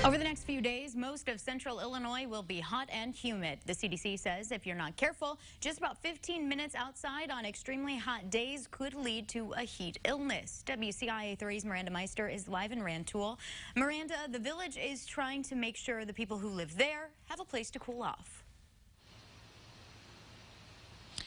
Over the next few days, most of central Illinois will be hot and humid. The CDC says if you're not careful, just about 15 minutes outside on extremely hot days could lead to a heat illness. WCIA 3's Miranda Meister is live in Rantoul. Miranda, the village is trying to make sure the people who live there have a place to cool off.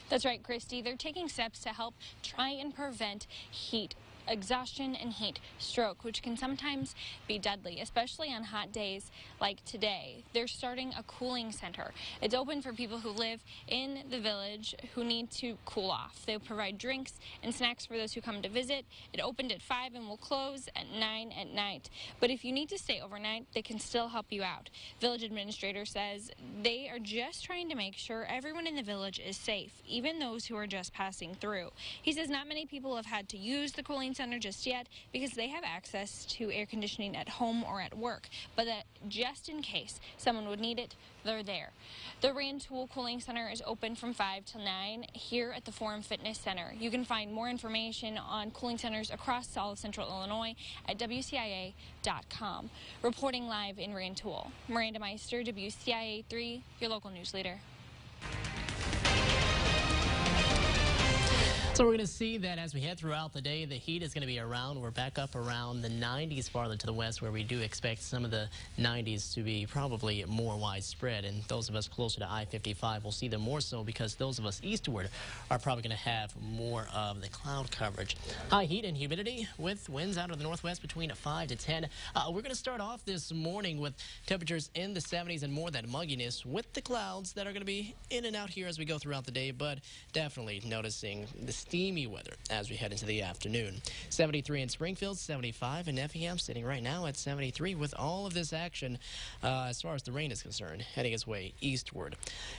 That's right, Christy. They're taking steps to help try and prevent heat exhaustion and heat stroke, which can sometimes be deadly, especially on hot days like today. They're starting a cooling center. It's open for people who live in the village who need to cool off. They'll provide drinks and snacks for those who come to visit. It opened at 5 and will close at 9 at night. But if you need to stay overnight, they can still help you out. Village administrator says they are just trying to make sure everyone in the village is safe, even those who are just passing through. He says not many people have had to use the cooling center just yet because they have access to air conditioning at home or at work, but that just in case someone would need it, they're there. The Rantoul Cooling Center is open from 5 till 9 here at the Forum Fitness Center. You can find more information on cooling centers across all of central Illinois at WCIA.com. Reporting live in Rantoul, Miranda Meister, WCIA 3, your local news leader. So we're going to see that as we head throughout the day, the heat is going to be around. We're back up around the 90s farther to the west, where we do expect some of the 90s to be probably more widespread. And those of us closer to I-55 will see them more so because those of us eastward are probably going to have more of the cloud coverage. High heat and humidity with winds out of the northwest between 5 to 10. We're going to start off this morning with temperatures in the 70s and more that mugginess with the clouds that are going to be in and out here as we go throughout the day, but definitely noticing the steamy weather as we head into the afternoon. 73 in Springfield, 75 in Effingham, sitting right now at 73 with all of this action as far as the rain is concerned, heading its way eastward.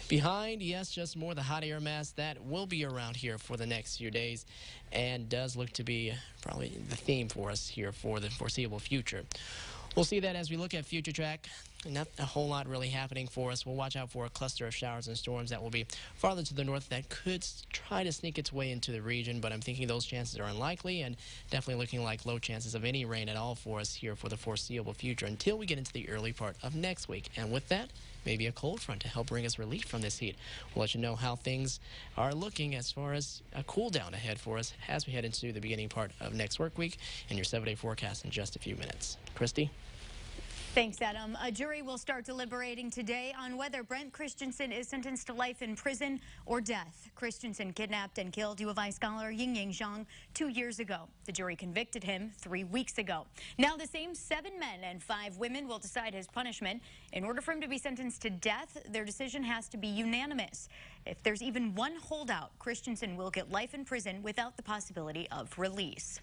Behind, yes, just more the hot air mass that will be around here for the next few days and does look to be probably the theme for us here for the foreseeable future. We'll see that as we look at future track. Not a whole lot really happening for us. We'll watch out for a cluster of showers and storms that will be farther to the north that could try to sneak its way into the region, but I'm thinking those chances are unlikely and definitely looking like low chances of any rain at all for us here for the foreseeable future until we get into the early part of next week. And with that, maybe a cold front to help bring us relief from this heat. We'll let you know how things are looking as far as a cool down ahead for us as we head into the beginning part of next work week and your 7-day forecast in just a few minutes. Christy? Thanks, Adam. A jury will start deliberating today on whether Brent Christensen is sentenced to life in prison or death. Christensen kidnapped and killed U of I scholar Yingying Zhang 2 years ago. The jury convicted him 3 weeks ago. Now the same 7 men and 5 women will decide his punishment. In order for him to be sentenced to death, their decision has to be unanimous. If there's even one holdout, Christensen will get life in prison without the possibility of release.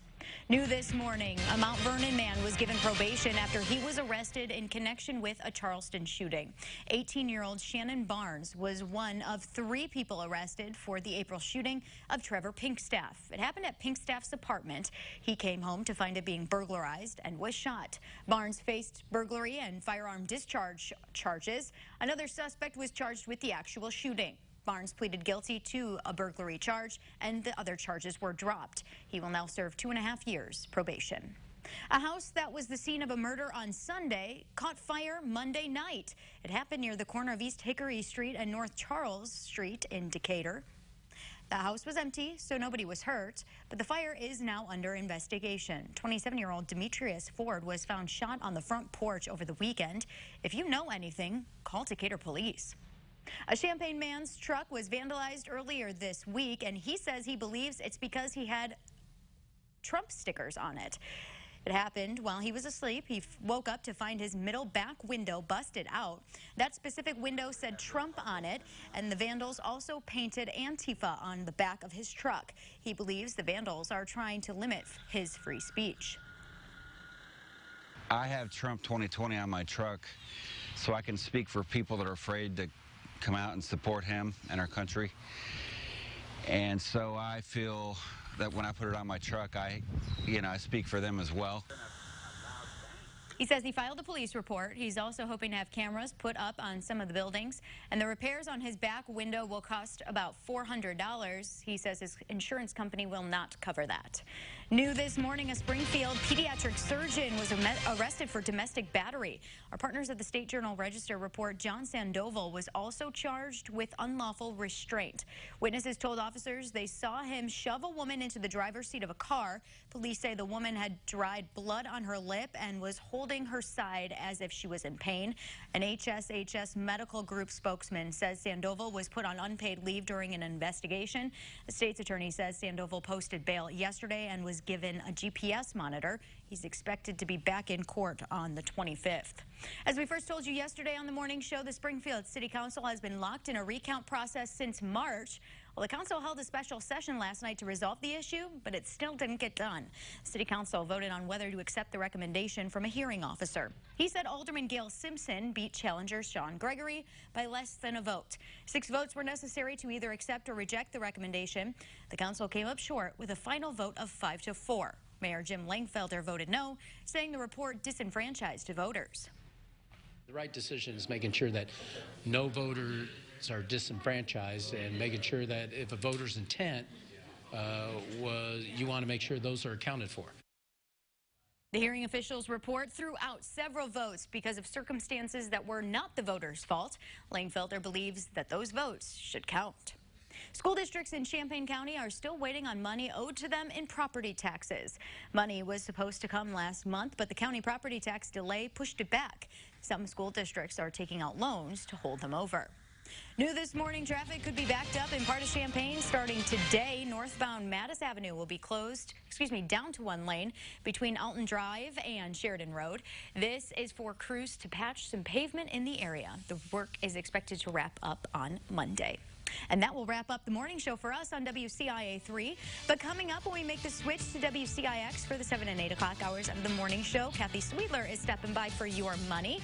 New this morning, a Mount Vernon man was given probation after he was arrested in connection with a Charleston shooting. 18-year-old Shannon Barnes was one of 3 people arrested for the April shooting of Trevor Pinkstaff. It happened at Pinkstaff's apartment. He came home to find it being burglarized and was shot. Barnes faced burglary and firearm discharge charges. Another suspect was charged with the actual shooting. Barnes pleaded guilty to a burglary charge, and the other charges were dropped. He will now serve 2.5 years probation. A house that was the scene of a murder on Sunday caught fire Monday night. It happened near the corner of East Hickory Street and North Charles Street in Decatur. The house was empty, so nobody was hurt, but the fire is now under investigation. 27-year-old Demetrius Ford was found shot on the front porch over the weekend. If you know anything, call Decatur Police. A Champaign man's truck was vandalized earlier this week, and he says he believes it's because he had Trump stickers on it. It happened while he was asleep. He woke up to find his middle back window busted out. That specific window said Trump on it, and the vandals also painted Antifa on the back of his truck. He believes the vandals are trying to limit his free speech. I have Trump 2020 on my truck, so I can speak for people that are afraid to come out and support him and our country. And so I feel that when I put it on my truck, I speak for them as well. He says he filed a police report. He's also hoping to have cameras put up on some of the buildings, and the repairs on his back window will cost about $400. He says his insurance company will not cover that. New this morning, a Springfield pediatric surgeon was arrested for domestic battery. Our partners at the State Journal-Register report John Sandoval was also charged with unlawful restraint. Witnesses told officers they saw him shove a woman into the driver's seat of a car. Police say the woman had dried blood on her lip and was holding her side as if she was in pain. An HSHS medical group spokesman says Sandoval was put on unpaid leave during an investigation. The state's attorney says Sandoval posted bail yesterday and was given a GPS monitor. He's expected to be back in court on the 25th. As we first told you yesterday on the morning show, the Springfield City Council has been locked in a recount process since March. Well, the council held a special session last night to resolve the issue, but it still didn't get done. City Council voted on whether to accept the recommendation from a hearing officer. He said Alderman Gail Simpson beat challenger Sean Gregory by less than a vote. 6 votes were necessary to either accept or reject the recommendation. The council came up short with a final vote of 5-4. Mayor Jim Langfelder voted no, saying the report disenfranchised voters. The right decision is making sure that no voters are disenfranchised and making sure that if a voter's intent you want to make sure those are accounted for. The hearing officials report threw out several votes because of circumstances that were not the voters' fault. Langfelder believes that those votes should count. School districts in Champaign County are still waiting on money owed to them in property taxes. Money was supposed to come last month, but the county property tax delay pushed it back. Some school districts are taking out loans to hold them over. New this morning, traffic could be backed up in part of Champaign starting today. Northbound Mattis Avenue will be closed, down to 1 lane between Alton Drive and Sheridan Road. This is for crews to patch some pavement in the area. The work is expected to wrap up on Monday. And that will wrap up the morning show for us on WCIA 3. But coming up when we make the switch to WCIX for the 7 and 8 o'clock hours of the morning show, Kathy Sweetler is stepping by for your money.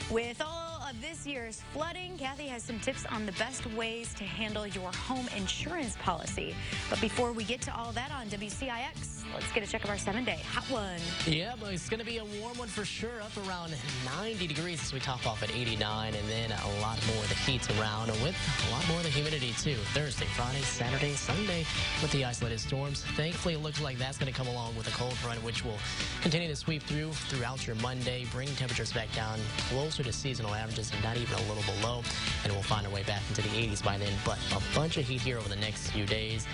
With all of this year's flooding, Kathy has some tips on the best ways to handle your home insurance policy. But before we get to all that on WCIX, let's get a check of our 7-day hot one. Yeah, but it's going to be a warm one for sure, up around 90 degrees as we top off at 89, and then a lot more of the heat's around with a lot more of the humidity too. Thursday, Friday, Saturday, Sunday with the isolated storms. Thankfully, it looks like that's going to come along with a cold front, which will continue to sweep throughout your Monday, bring temperatures back down closer to seasonal averages and not even a little below, and we'll find our way back into the 80s by then. But a bunch of heat here over the next few days.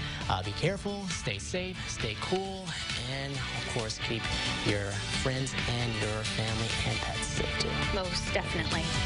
Be careful, stay safe, stay cool, and of course keep your friends and your family and pets safe too. Most definitely.